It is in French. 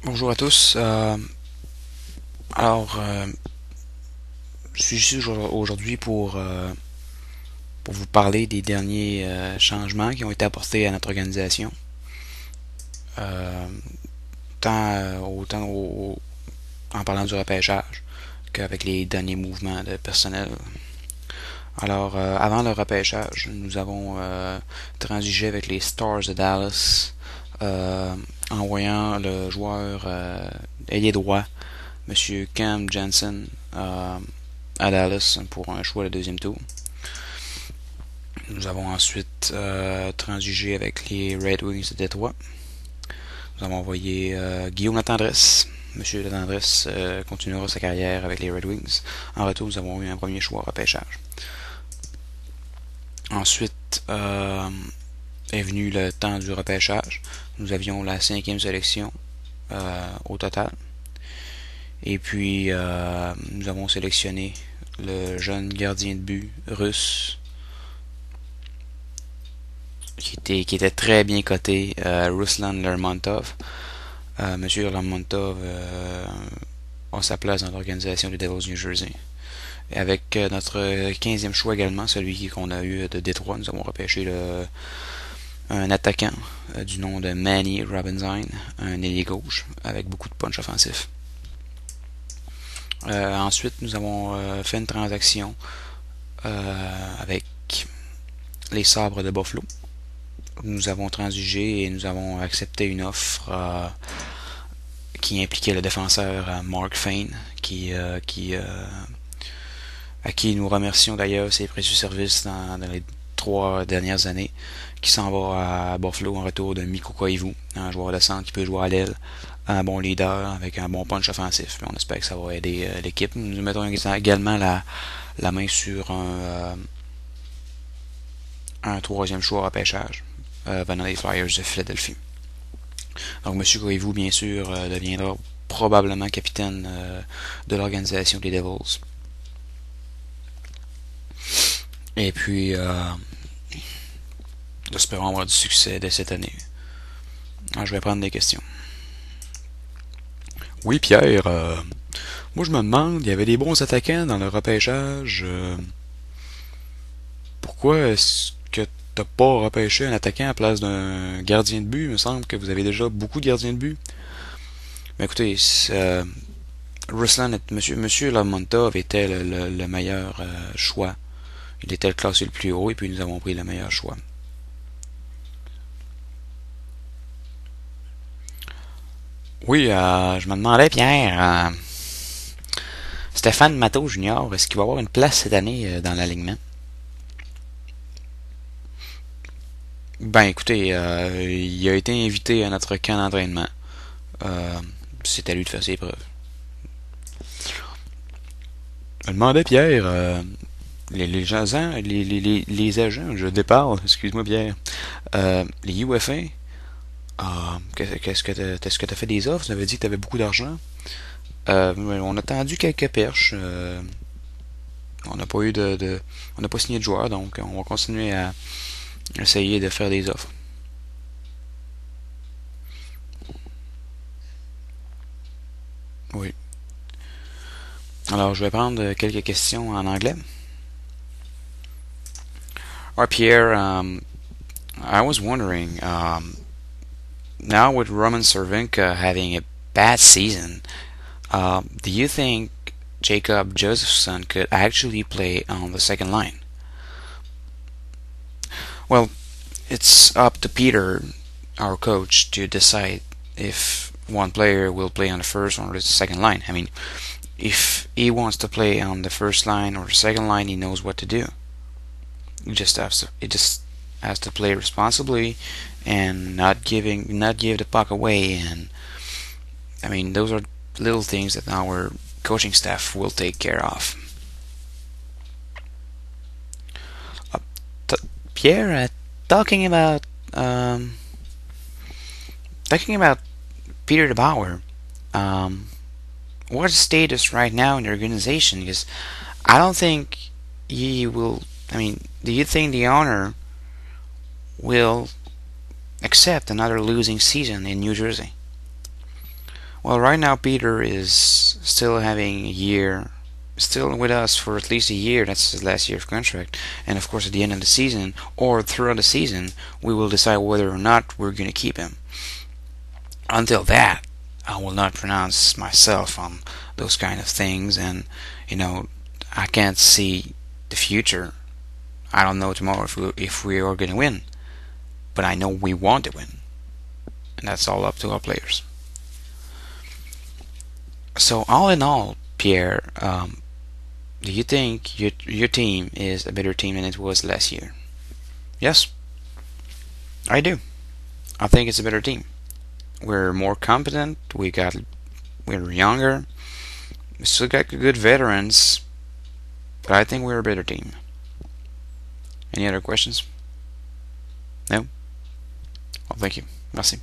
Bonjour à tous. Alors, je suis ici aujourd'hui pour vous parler des derniers changements qui ont été apportés à notre organisation, euh, en parlant du repêchage qu'avec les derniers mouvements de personnel. Alors, avant le repêchage, nous avons transigé avec les Stars de Dallas, envoyant le joueur ailier droit, Monsieur Cam Jansen, à Dallas pour un choix de deuxième tour. Nous avons ensuite transigé avec les Red Wings de Détroit. Nous avons envoyé Guillaume Latendresse. Monsieur Latendresse continuera sa carrière avec les Red Wings. En retour, nous avons eu un premier choix au repêchage. Ensuite est venu le temps du repêchage. Nous avions la 5e sélection au total. Et puis, nous avons sélectionné le jeune gardien de but russe qui était très bien coté, Ruslan Lermontov. Monsieur Lermontov a sa place dans l'organisation des Devils du New Jersey. Et avec notre 15e choix également, celui qu'on a eu de Détroit, nous avons repêché un attaquant du nom de Manny Robinson, un ailier gauche avec beaucoup de punch offensif. Ensuite, nous avons fait une transaction avec les Sabres de Buffalo. Nous avons transigé et nous avons accepté une offre qui impliquait le défenseur Mark Fane, à qui nous remercions d'ailleurs ses précieux services dans les 3 dernières années, qui s'en va à Buffalo en retour de Mikko Koivu, un joueur de centre qui peut jouer à l'aile, un bon leader avec un bon punch offensif. Puis on espère que ça va aider l'équipe. Nous mettons également la main sur un troisième choix au repêchage venant des Flyers de Philadelphie. Donc M. Koivu, bien sûr, deviendra probablement capitaine de l'organisation des Devils. Et puis, espérons avoir du succès dès cette année. Alors, je vais prendre des questions. Oui, Pierre, moi je me demande, il y avait des bons attaquants dans le repêchage. Pourquoi est-ce que t'as pas repêché un attaquant à la place d'un gardien de but? Il me semble que vous avez déjà beaucoup de gardiens de but. Mais écoutez, Ruslan, Monsieur Lamontov était le meilleur choix. Il était le classé le plus haut et puis nous avons pris le meilleur choix. Oui, je me demandais, Pierre, Stéphane Matteau Junior, est-ce qu'il va avoir une place cette année dans l'alignement? Ben écoutez, il a été invité à notre camp d'entraînement. Euh, c'est à lui de faire ses preuves. Je me demandais, Pierre, les agents, je déparle, excuse-moi Pierre, les UFA, est-ce que t'as fait des offres? Tu avais dit que t'avais beaucoup d'argent. On a tendu quelques perches. On n'a pas eu on n'a pas signé de joueur, donc on va continuer à essayer de faire des offres. Oui. Alors, je vais prendre quelques questions en anglais. Alright, Pierre, I was wondering, now with Roman Cervenka having a bad season, do you think Jacob Josephson could actually play on the second line? Well, it's up to Peter, our coach, to decide if one player will play on the first or the second line. I mean, if he wants to play on the first line or the second line, he knows what to do. He just has to play responsibly and not give the puck away. And I mean, those are little things that our coaching staff will take care of. Uh, Pierre, talking about um, talking about Peter DeBauer, what's the status right now in the organization? Because I don't think he will. I mean, do you think the owner will accept another losing season in New Jersey? Well, right now Peter is still having a year, still with us for at least a year. That's his last year of contract. And of course, at the end of the season or throughout the season, we will decide whether or not we're going to keep him. Until that, I will not pronounce myself on those kind of things. And you know, I can't see the future. I don't know tomorrow if we are going to win, but I know we want to win, and that's all up to our players. So all in all, Pierre, do you think your team is a better team than it was last year? Yes, I do. I think it's a better team. We're more competent. We're younger. We still got good veterans, but I think we're a better team. Any other questions? No? Well, thank you. Merci.